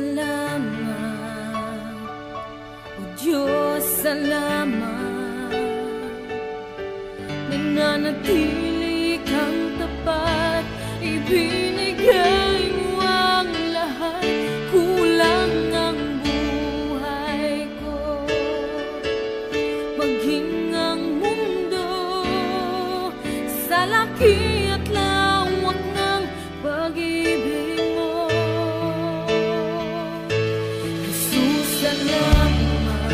salamat. O Diyos, salamat. Nananatili kang tapat, ibinigay mo ang lahat. Kulang ang buhay ko, maging ang mundo sa laki at lawak ng pag-ibig mo. Jesus, salamat.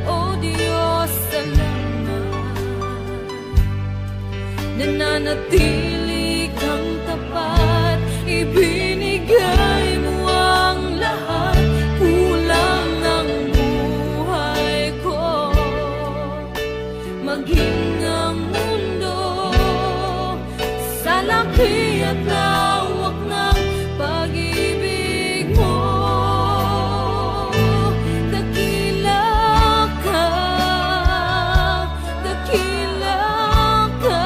O Diyos, salamat. Nananatili kang tapat, ibinigay mo ang lahat. Kulang ang buhay ko, maging ang mundo sa laki at lawak ng pag-ibig mo. Dakila ka, dakila ka,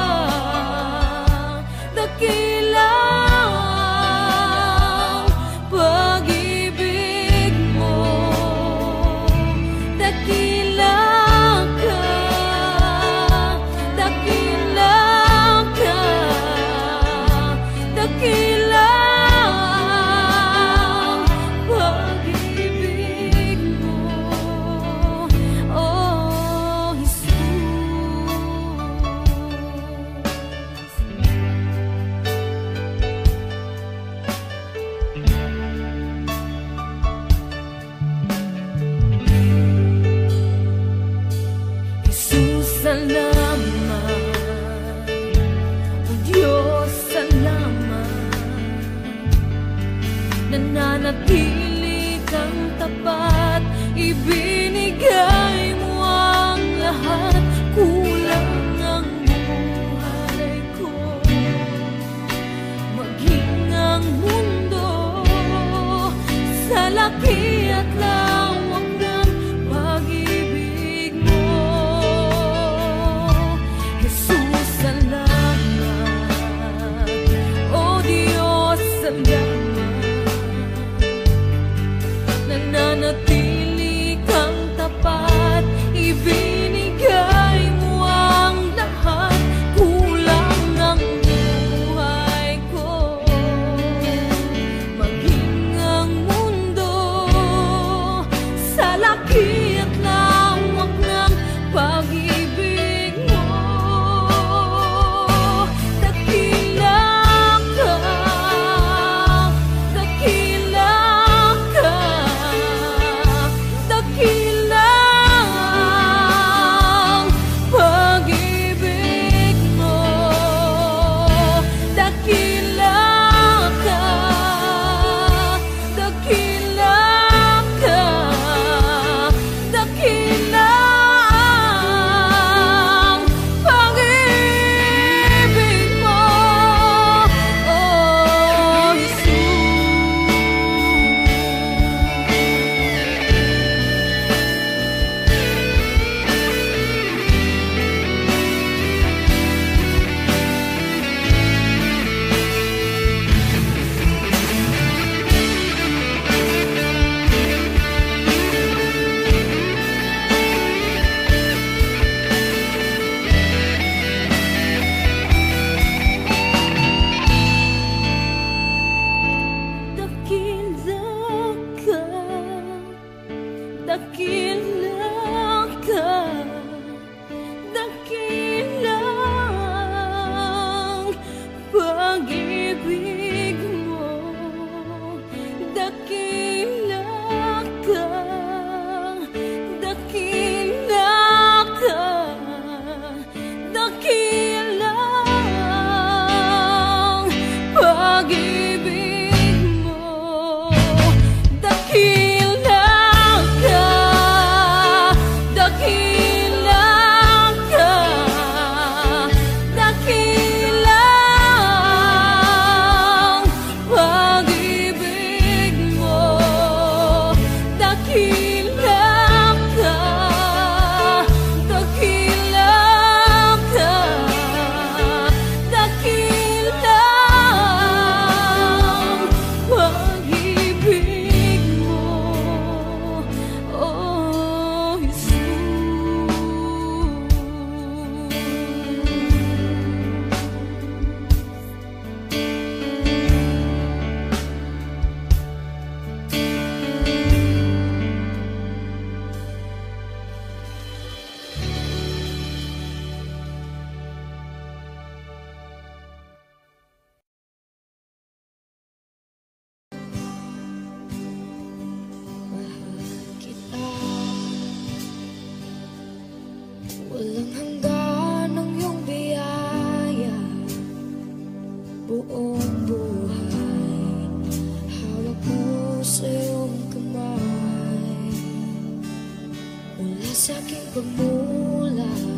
Walang hanggan ang iyong biyaya, buong buhay hawak mo sa iyong kamay. Mula sa aking pagmulat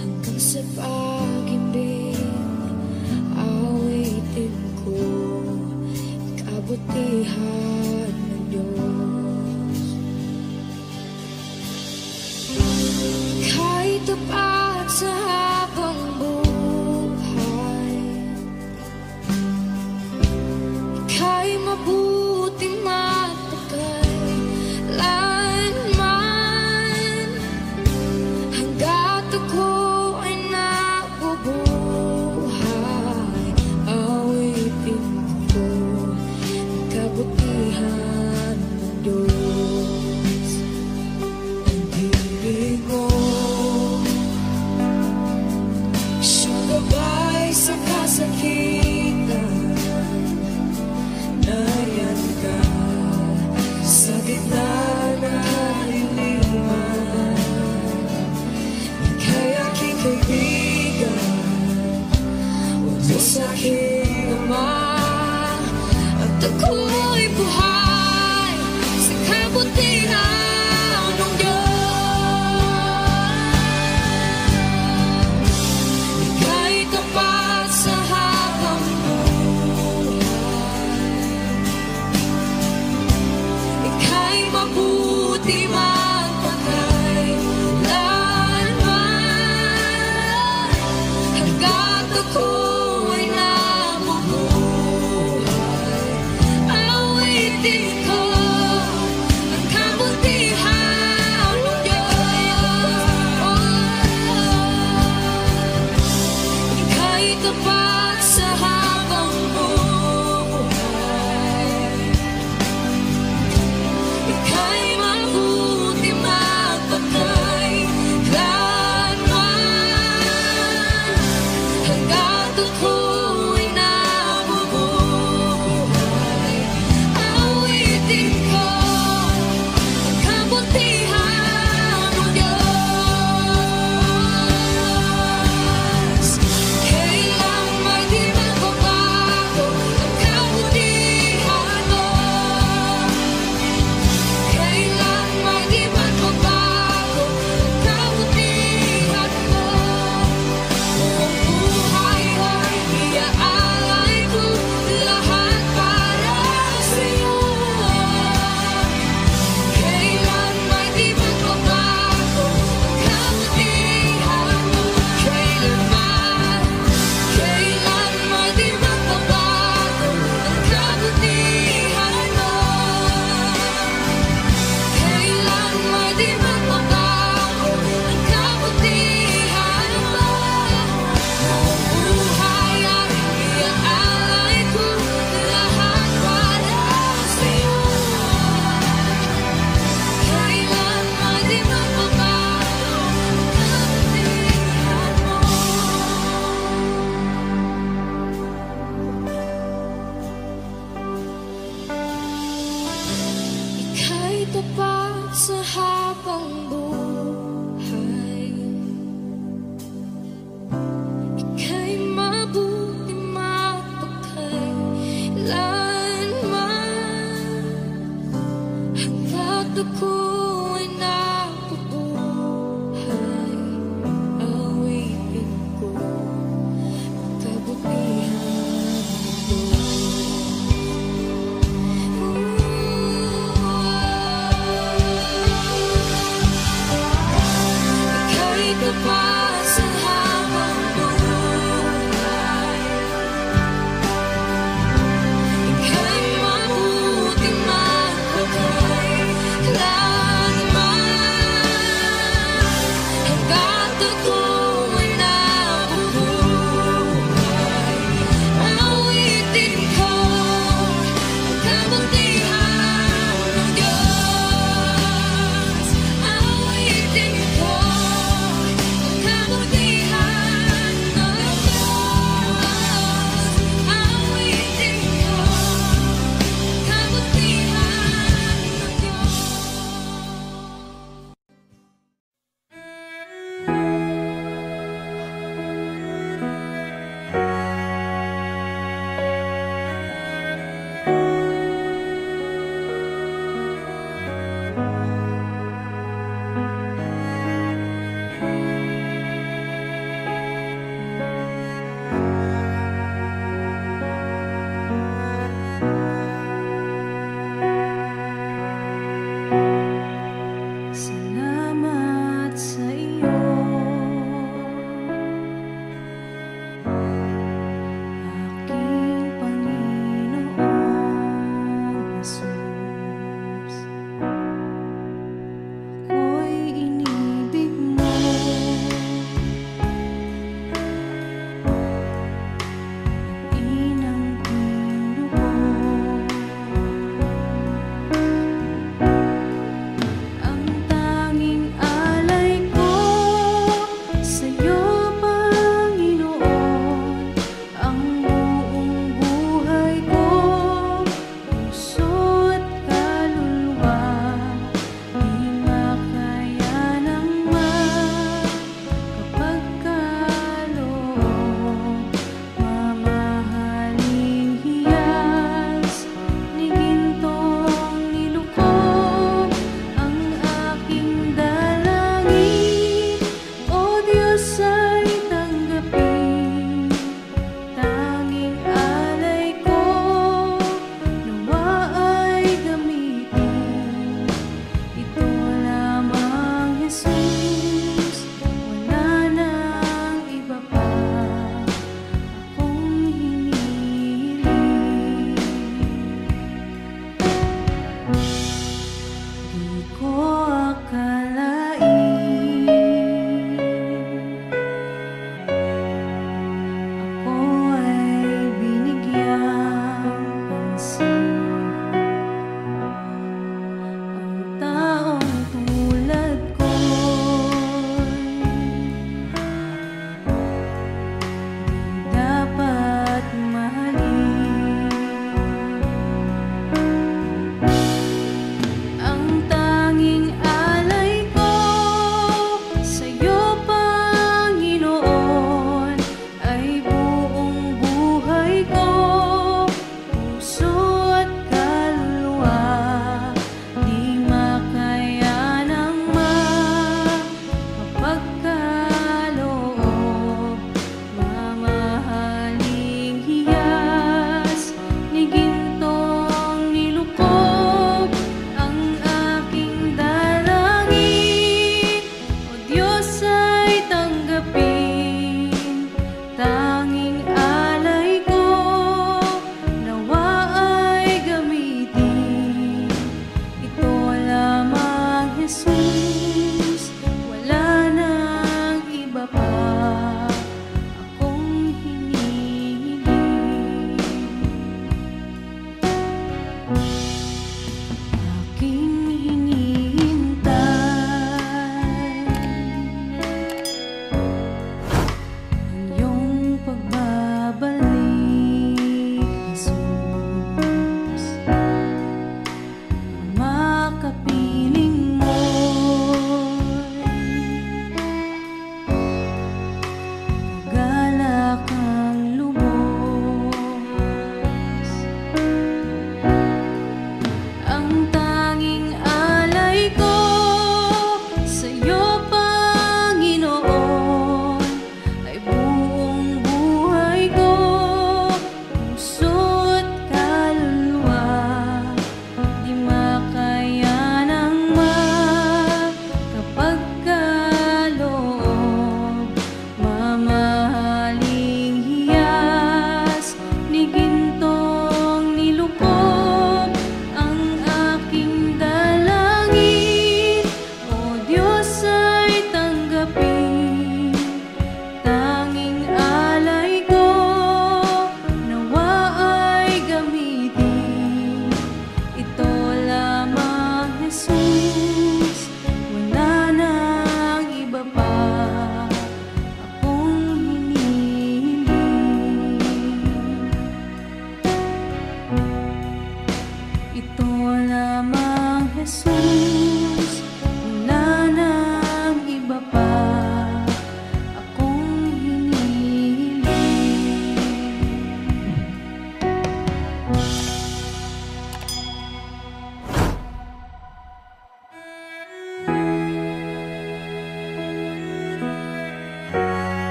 hanggang sa pag-ibig, awitin ko kabutihan ng Diyos. Kahit tapat sa habang buhay, ika'y mabuting matagal lanman. Hanggat ako ay nabubuhay, awitin ko ang kabutihan ng Diyos. Ang ibig mo, siyang gabay sa kasakitan. Nariyan ka sa gitna ng kaliliman. Ika'y aking kaibigan, Diyos aking Ama, at ako'y buhay sa kabutihan ng Diyos. Ika'y tapat sa habang buhay, ika'y mabuti magpakailanman. Hanggat ako ay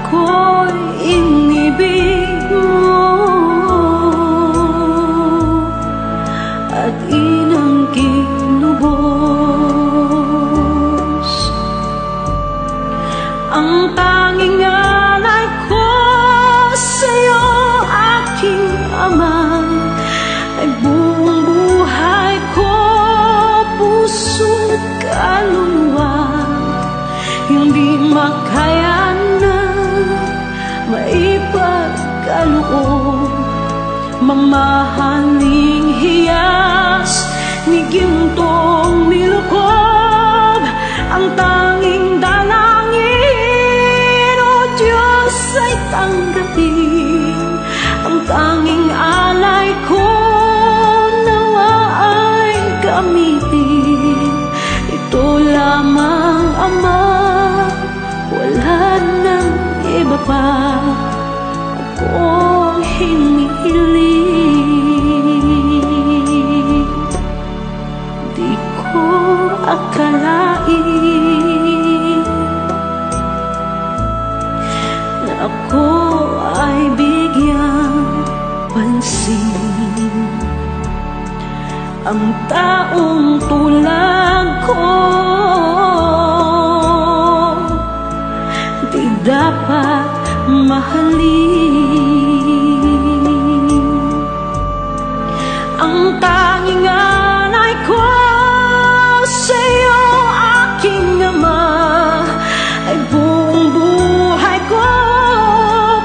ako'y inibig mo at inangking lubos. Ang tanging alay ko sa'yo, aking Ama, ay buong buhay ko, puso't kaluluwa. Hindi makaya na maipagkaloob, mamahaling hiyas ni gintong nilukob. Ang tanging dalangin, O Diyos, ay tanggapin. Ang tanging alay ko nawa ay gamitin. Ito lamang, Ama, wala nang iba pa akong hinihiling. Di ko akalain na ako ay bigyang pansin. Ang taong tulad ko di dapat mahalin. Ang tanging alay ko sa'yo, aking Ama, ay buong buhay ko,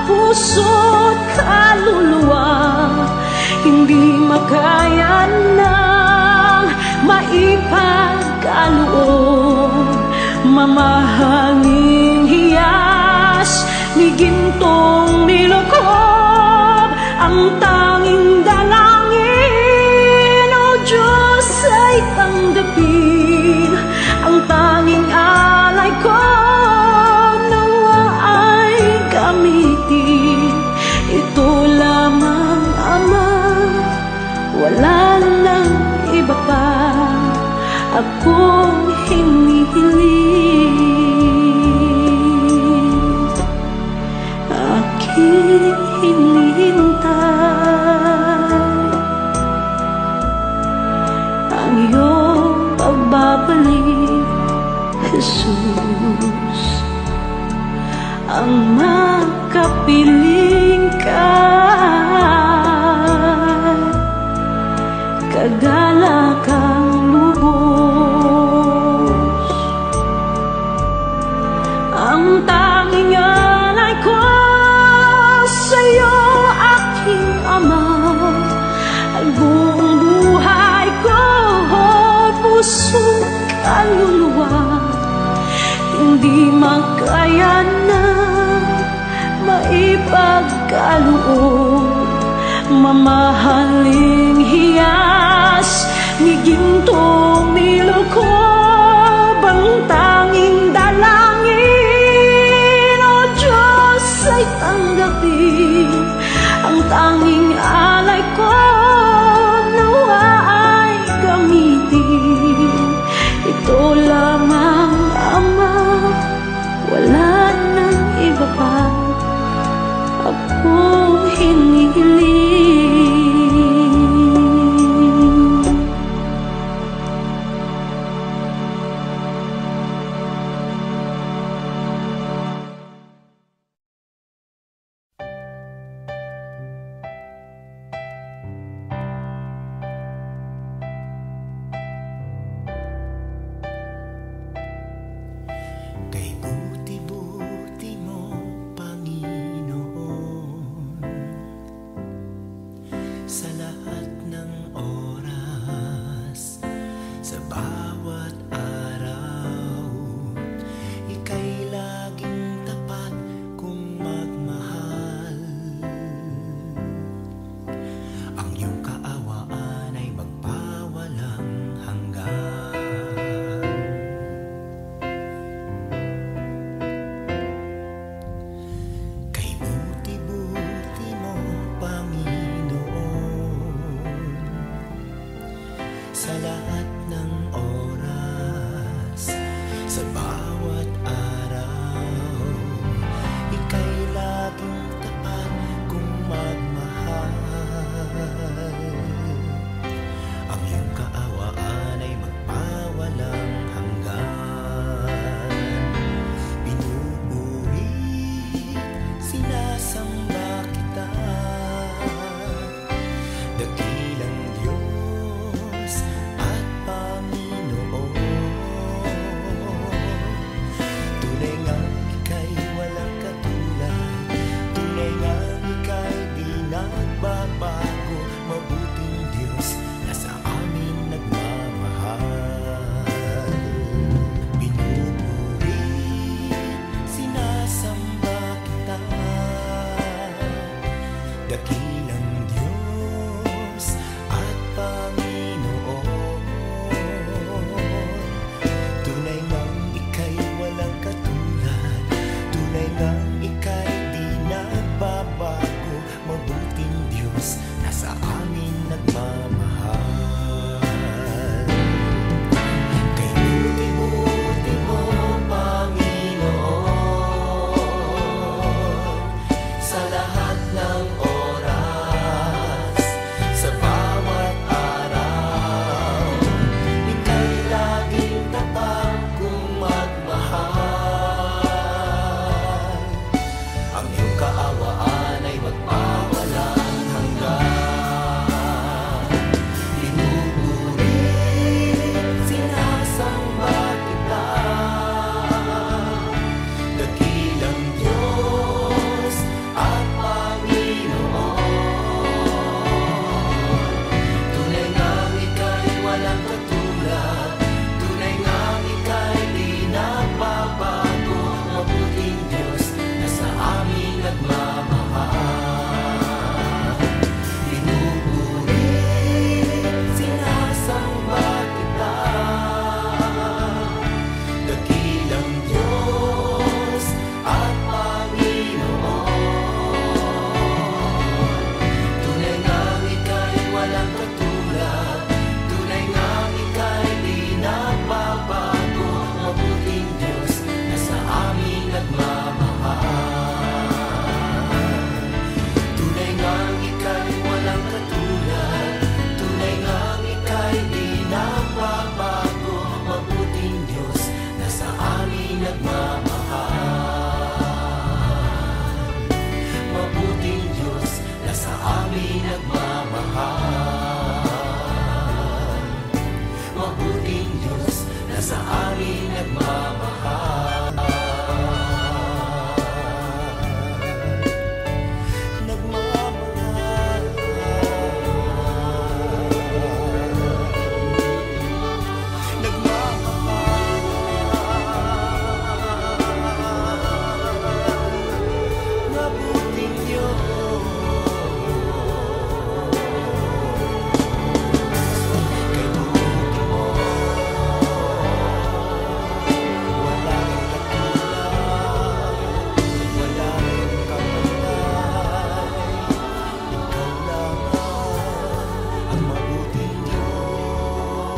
puso't kaluluwa. Hindi makaya nang maipagkaloob, mamahaling hiyas ni gintong nilukob. Ang tanging dalangin, O Diyos, ay tanggapin. Ang tanging alay ko nawa ay gamitin. Ito lamang, Ama, wala nang iba pa akong hinihiling. Aking hinihintay ang iyong pagbabalik, Jesus. Ang makapiling ka, kagalakang lubos. Ang tanging alay ko sa'yo, aking Ama, ay buong buhay ko, puso't kaluluwa. Hindi makaya na maipagkaloob, mamahaling hiyas ni gintong nilukob. Ang tanging dalangin, O Diyos, ay tanggapin. Ang tanging alay ko nawa ay gamitin. Ito lamang, Ama, wala nang iba pa akong hinihiling. Kay buti-buti mo, Panginoon, sa lahat ng oras, sa bawat araw, ika'y laging tapat kong magmahal. Ang iyong kaawaan ay magpawalang hanggan. Sa lahat ng oras, sa bawat araw, ika'y dakilang Diyos at Panginoon. Tunay ngang ika'y walang katulad, tunay ngang ika'y di nagbabago, mabuting Diyos na sa amin nagmamahal. Pinupuri, sinasamba kita, dakilang Diyos at Panginoon. Tunay ngang ika'y walang katulad, tunay ngang ika'y di nagbabago, mabuting Diyos na sa amin nagmamahal. Kay buti-buti mo, Panginoon, sa lahat ng oras, sa bawat araw, ika'y laging tapat kong magmahal. Ang iyong kaawaan ay magpawalang hanggan. Pinupuri, sinasamba kita, dakilang Diyos at Panginoon. Tunay ngang ika'y walang katulad, tunay ngang ika'y di nagbabago, mabuting Diyos na sa amin nagmamahal. Pinupuri, sinasamba kita, dakilang Diyos at Panginoon. Tunay ngang ika'y walang katulad, tunay ngang ika'y di nagbabago, mabuting Diyos na sa amin nagmamahal. Tunay ngang ika'y walang katulad, tunay ngang ika'y di nagbabago, mabuting Diyos na sa amin nagmamahal. Mabuting Diyos na sa amin nagmamahal. Mabuting Diyos na sa amin nagmamahal. Nagmamahal. Nagmamahal. Mabuting Diyos. Kay buti mo, walang katulad, walang kapantay. Ikaw lang ang mabuting Diyos.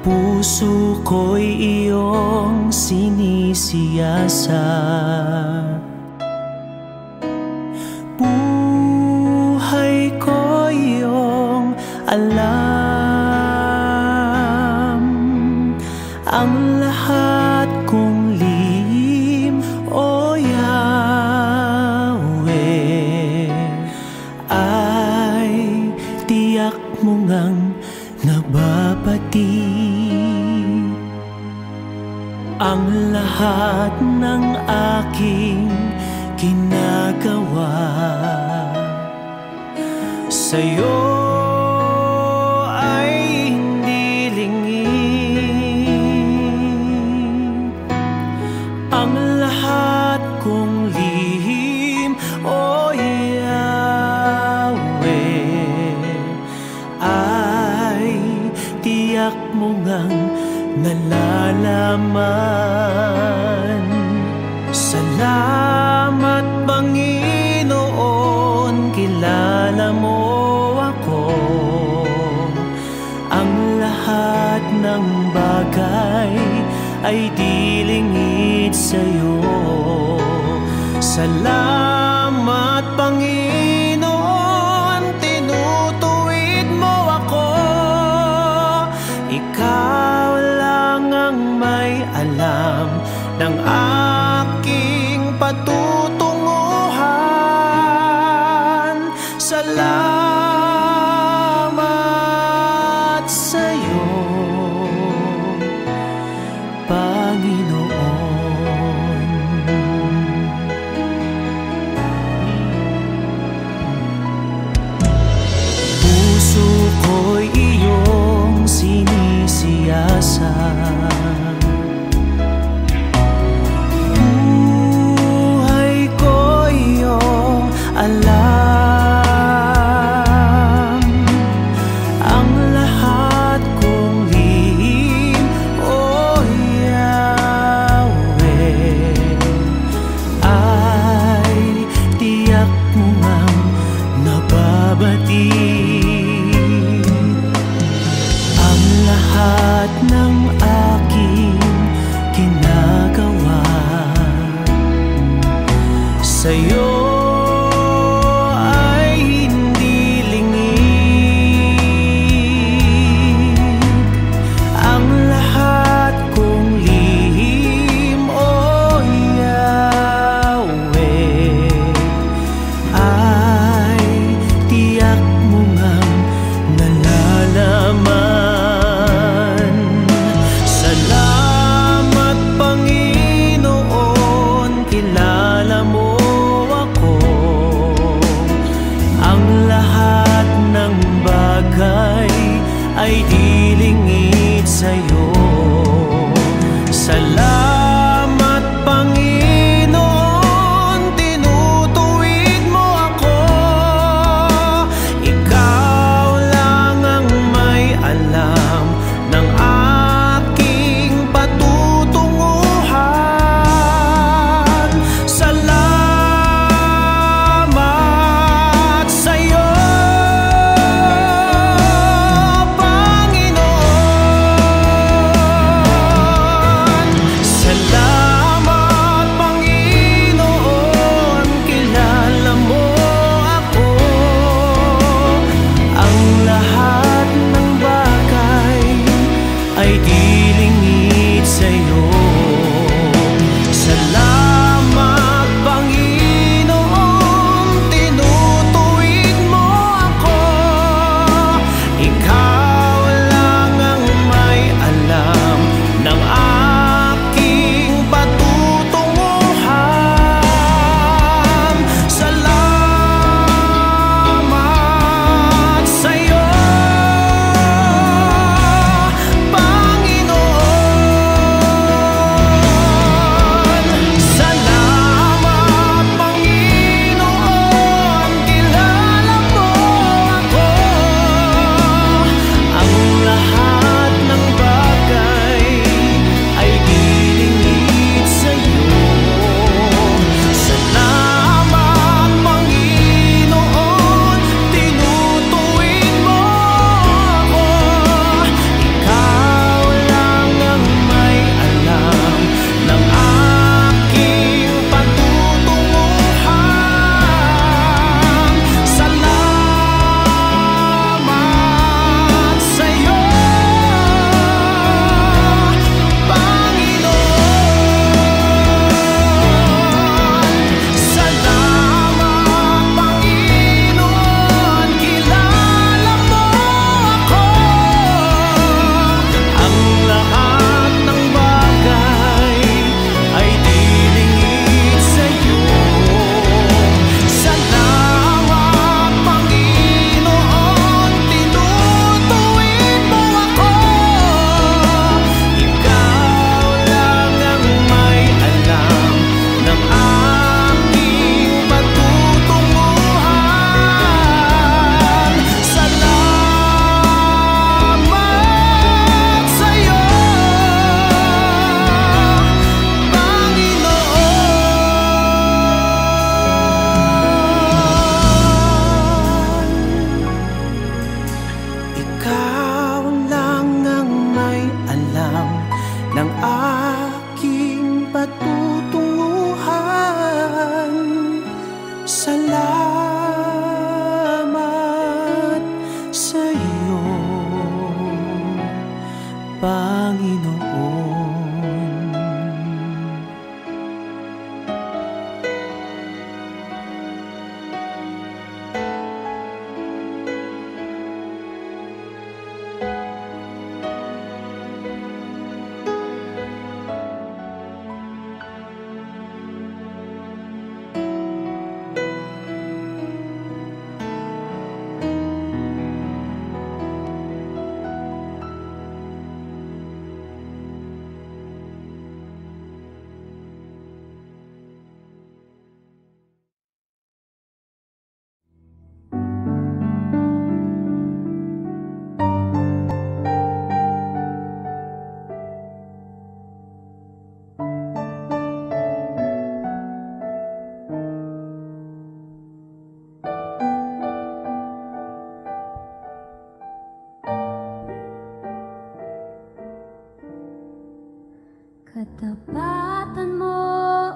Puso ko'y iyong sinisiyasat, buhay ko iyong alam. Ang lahat kong lihim, O Yahweh, ay tiyak mo ngang nababati. Ang lahat ng aking ginagawa sa'yo ay hindi lingid. Ang lahat kong lihim, O Yahweh, ay tiyak mo ngang nalalaman. Salamat Panginoon, kilala mo ako. Ang lahat ng bagay ay di lingid sa'yo. Salamat Panginoon, tinutuwid mo ako. Ikaw lang ang may alam ng aking patutunguhan. Salamat sa'yo, Panginoon. Puso ko'y iyong sinisiyasat, alam. Ang lahat kong lihim, O Yahweh, ay tiyak mo ngang nababati. Ang lahat ng aking ginagawa sa'yo ay di lingid sa'yo. Salamat Panginoon, tinutuwid mo ako. Ikaw lang ang may alam ng aking patutunguhan. Salamat sa'yo, Panginoon. Panginoon. Katapatan mo,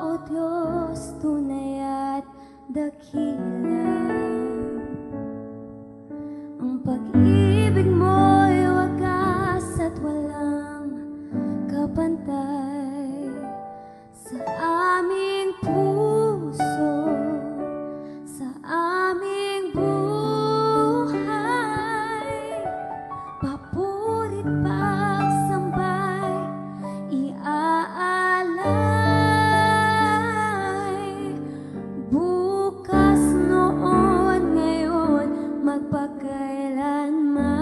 O Diyos, tunay at dakila. Ang pag-ibig mo'y wagas at walang kapantay sa aming puso, sa aming buhay. Papurit pagsambay, iaalay. Bukas, noon, ngayon, magpakailanman.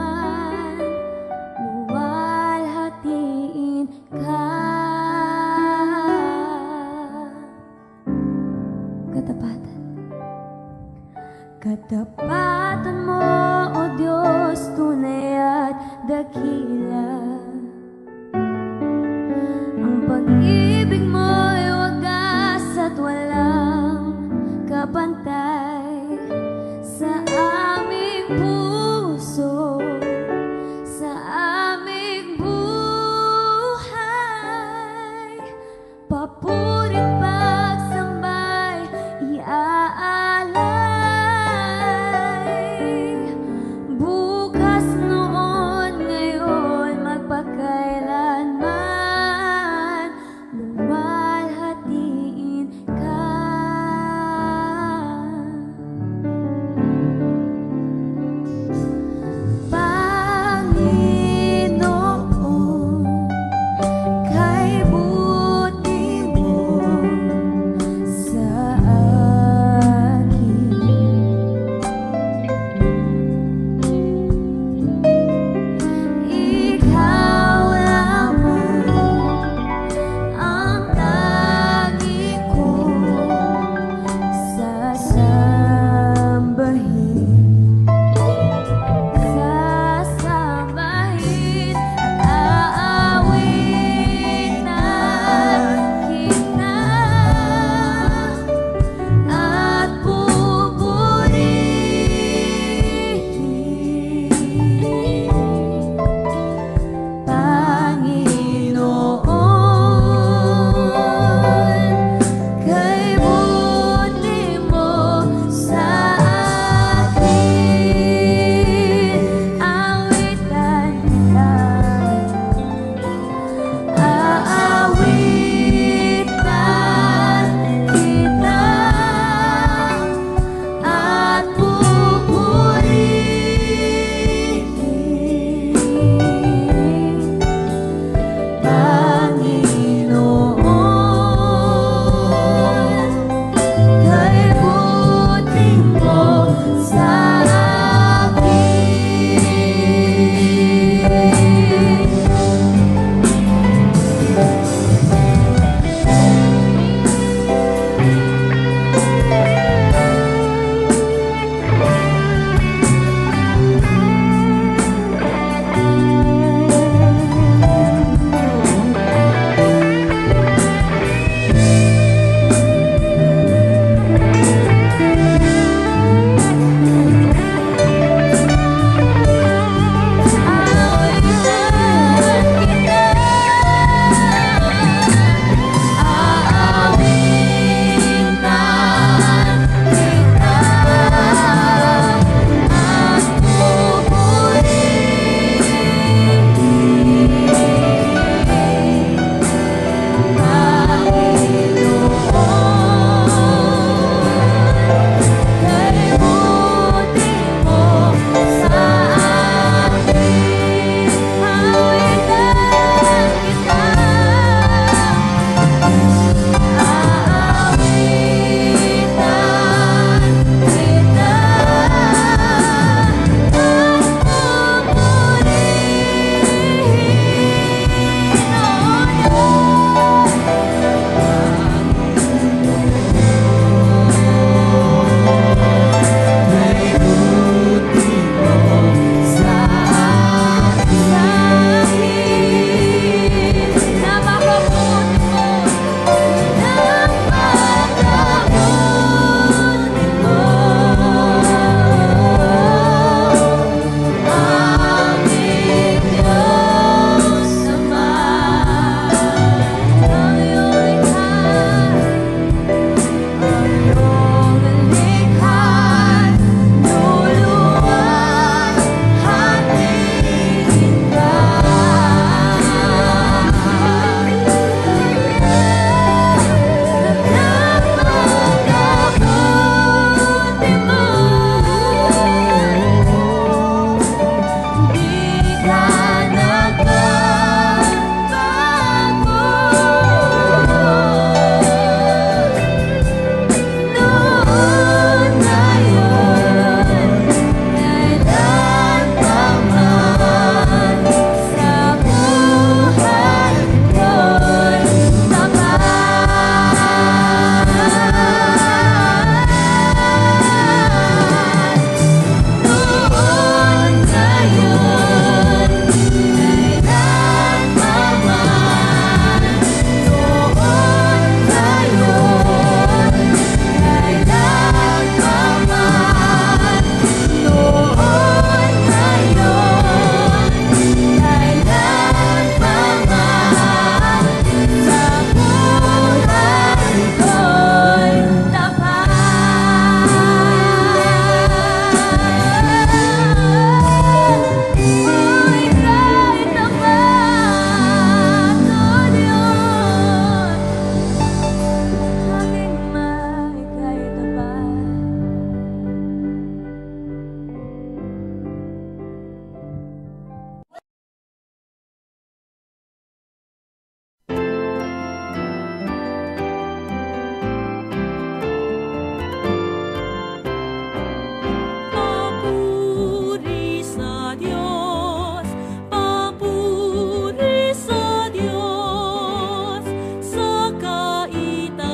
Diyos, papuri sa Diyos, sa kaitaasan,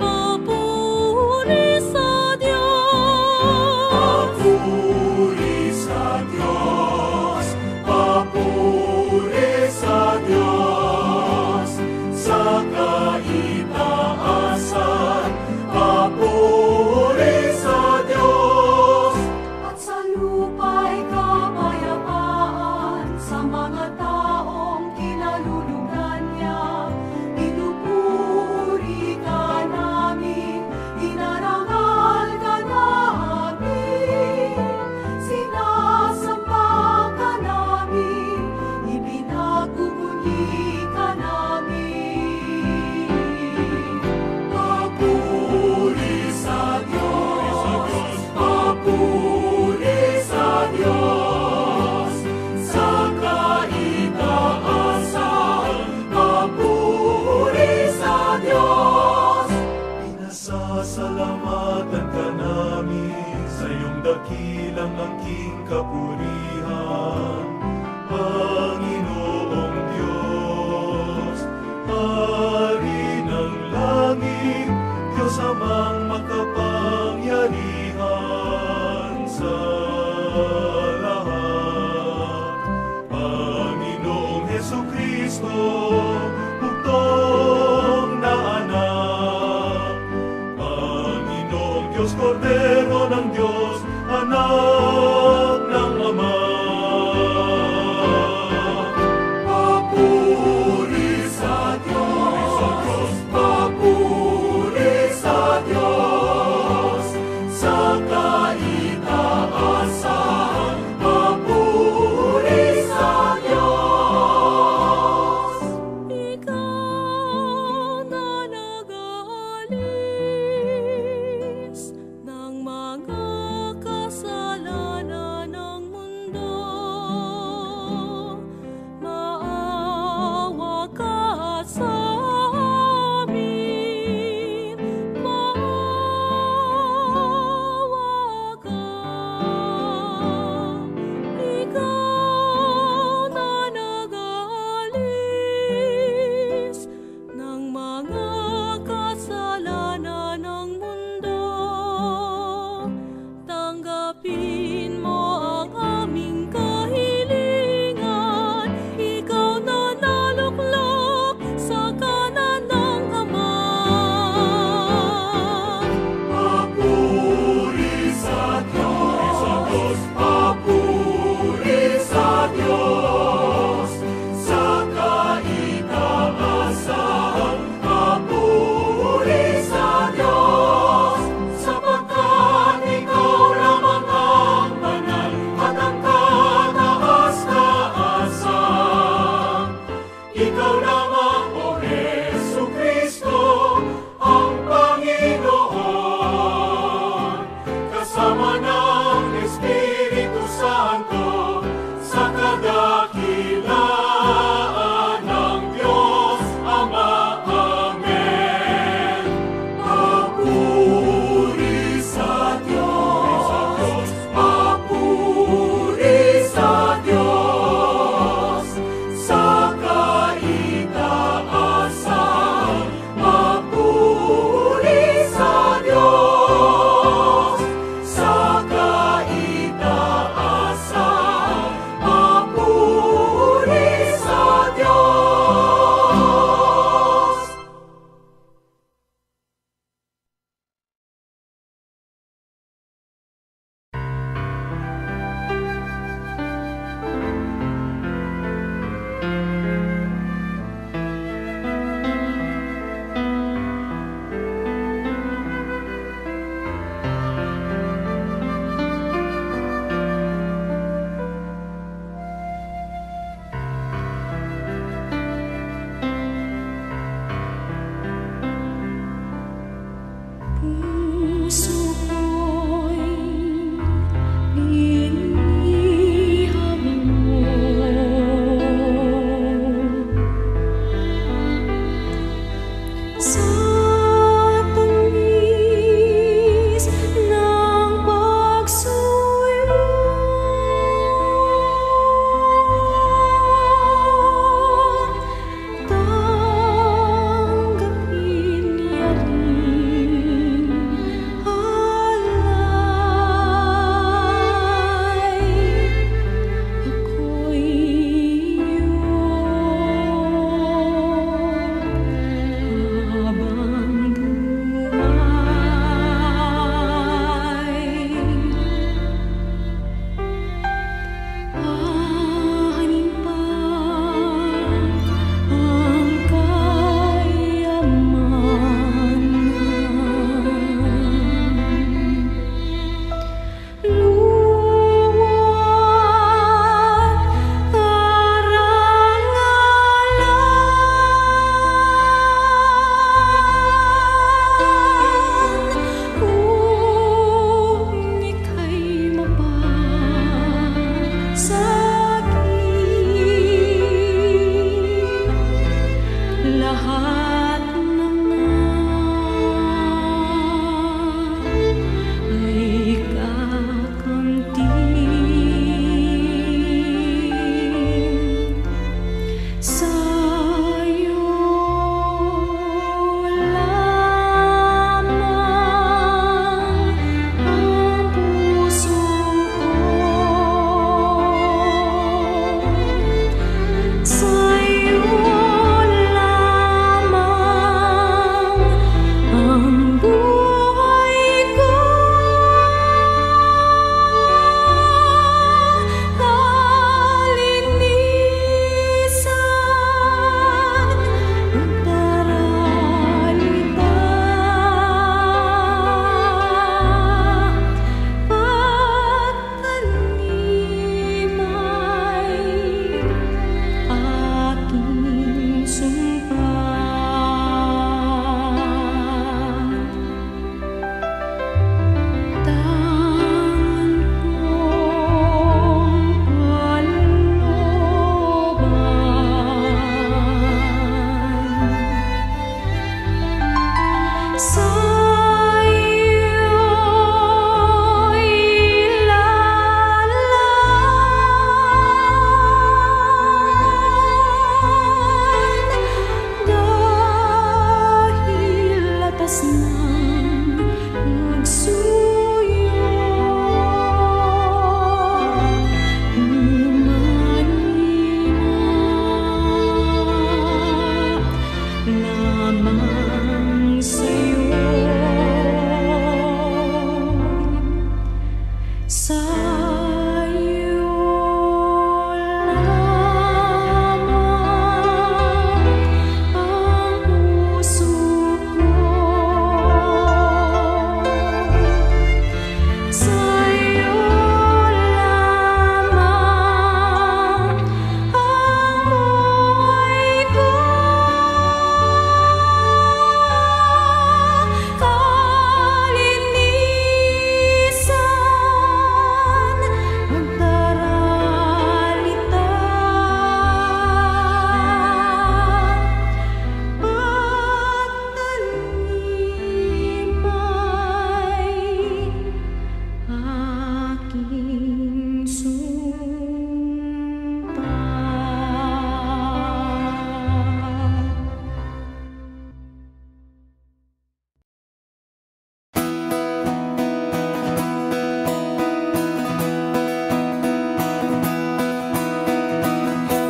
papuri sa Diyos. Papuri sa Diyos, papuri sa Diyos, sa kaitaasan, papuri sa Diyos. At sa lupa'y kapayapaan sa mga taong kinalulugdan niya. Pinupuri ka namin, inarangal ka namin, sinasamba ka namin, ibinagubuni ka namin. Papuri sa Diyos, papuri sa Diyos, sa kaitaasan, papuri sa Diyos. Pinasasalamatan ka namin sa iyong dakilang angking kapurihan, Panginoong Diyos, Hari ng langit, Diyos amang makapangyarihan sa lahat. Panginoong Hesukristo, bugtong na anak, Panginoong Diyos, Kordero ng Diyos, anak ng Ama. Papuri sa Diyos, papuri sa Diyos, sa kaitaasan, papuri sa Diyos. Ikaw na nag-aalis ng mga kasalanan ng mundo, maawa ka sa amin, maawa ka. Ikaw na nag-aalis ng mga kasalanan ng mundo, tanggapin mo ang aming kahilingan. Ikaw na naluklok sa kanan ng Ama. Papuri sa Diyos, papuri sa Diyos, sa kaitaasan, papuri sa Diyos. Sapagkat ikaw lamang ang banal at ang kataas-taasan. Ikaw lamang, O Hesukristo, ang Panginoon, kasama ng Espiritu Santo, sa kadakilaan ng Diyos Ama. Amen. Papuri sa Diyos, papuri sa Diyos, sa kaitaasan, papuri sa Diyos, sa kaitaasan,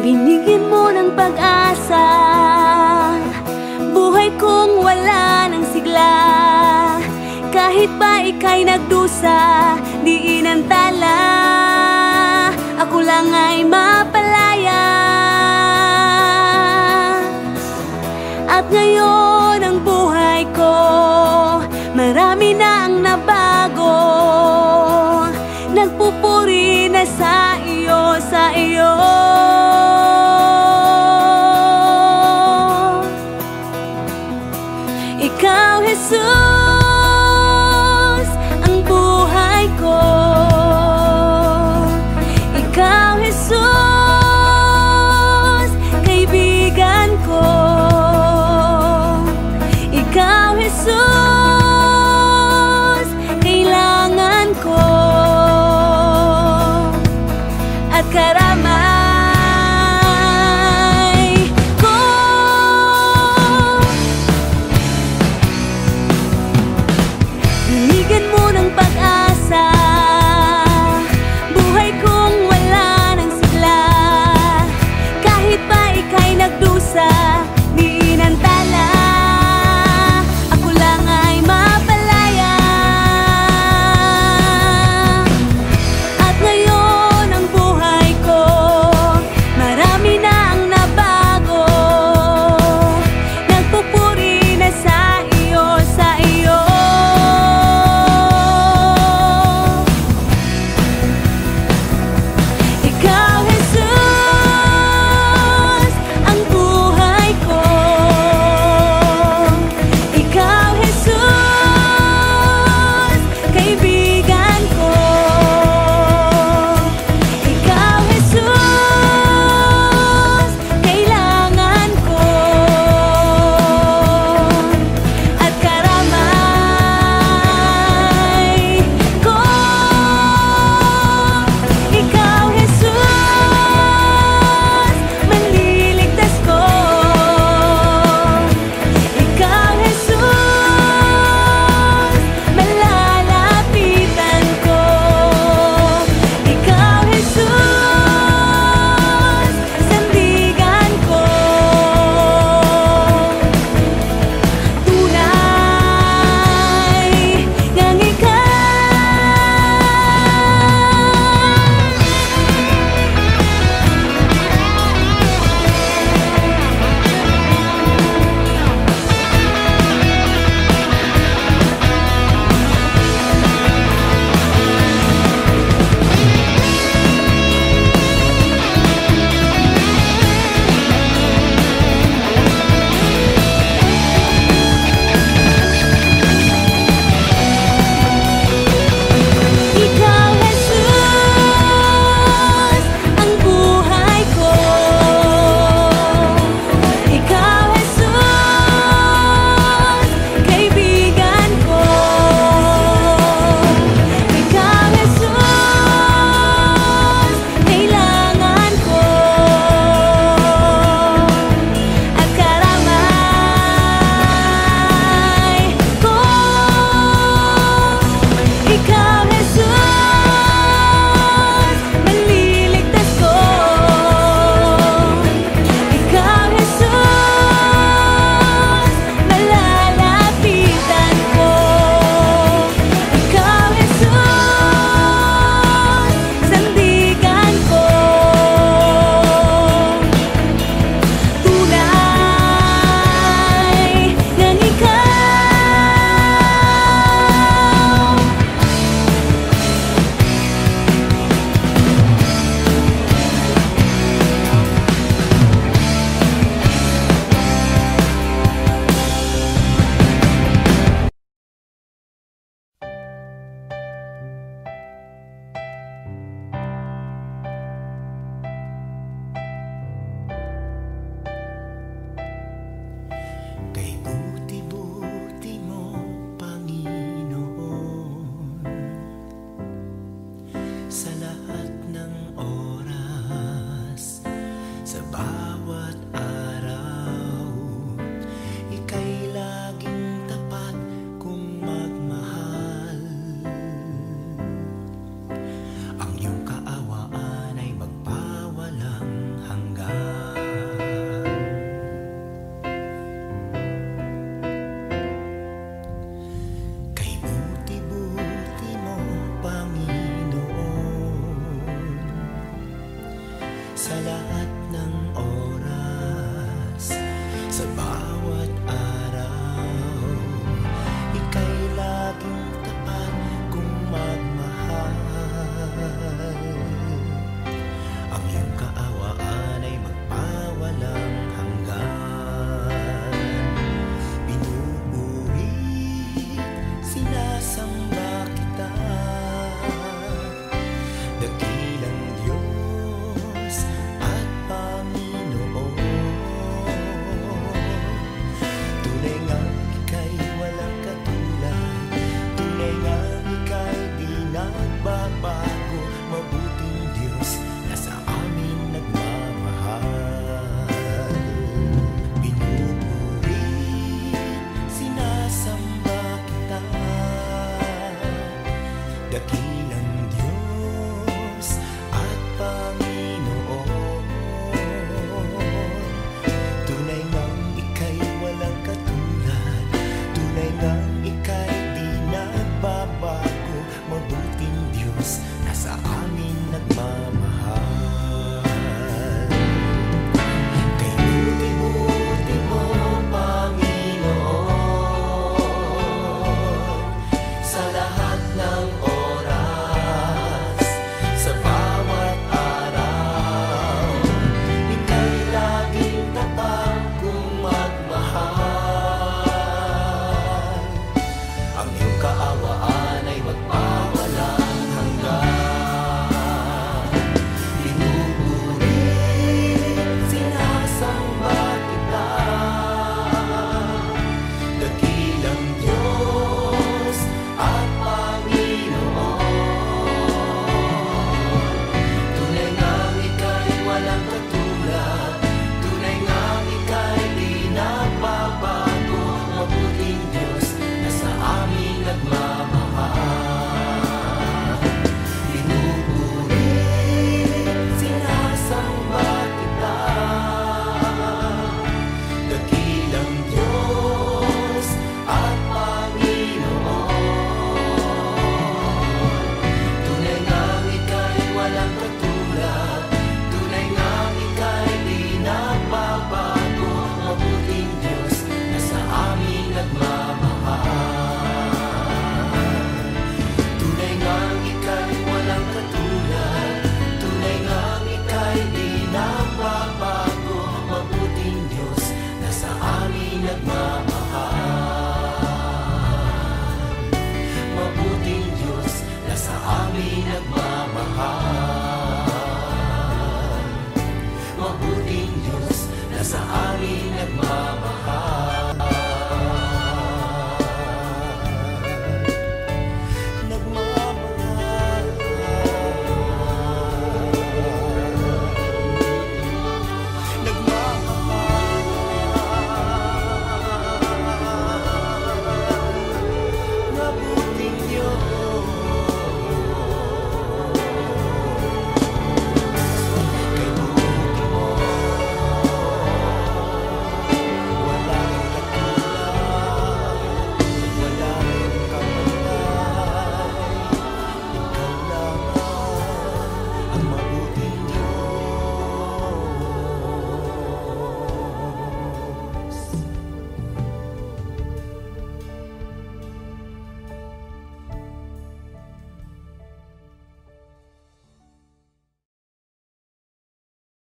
Binigyan mo ng pag-asa, buhay kong wala ng sigla. Kahit pa ika'y nagdusa, di inantala, ako lang ay mapalaya. At ngayon ang buhay ko, marami na ang nabago. Nagpupuri na sa iyo, sa iyo. Ikaw, Jesus, ang buhay ko. Ikaw, Jesus, kaibigan ko. Ikaw, Jesus, kailangan ko. At karamay ko. Binigyan mo ng pag-asa, buhay kong wala ng sigla. Kahit pa ika'y nagdusa, di inantala, ako lang ay mapalaya. At ngayon ang buhay ko, sa lahat ng oras, sa bawat araw, ika'y laging tapat kung magmahal. Ang iyong kaawaan ay magpawalang hanggan. Pinupuri, sinasamba kita, dakilang Diyos at Panginoon. Tunay nga ika'y walang katulad, tunay nga ika'y di nagbabago, mabuting Diyos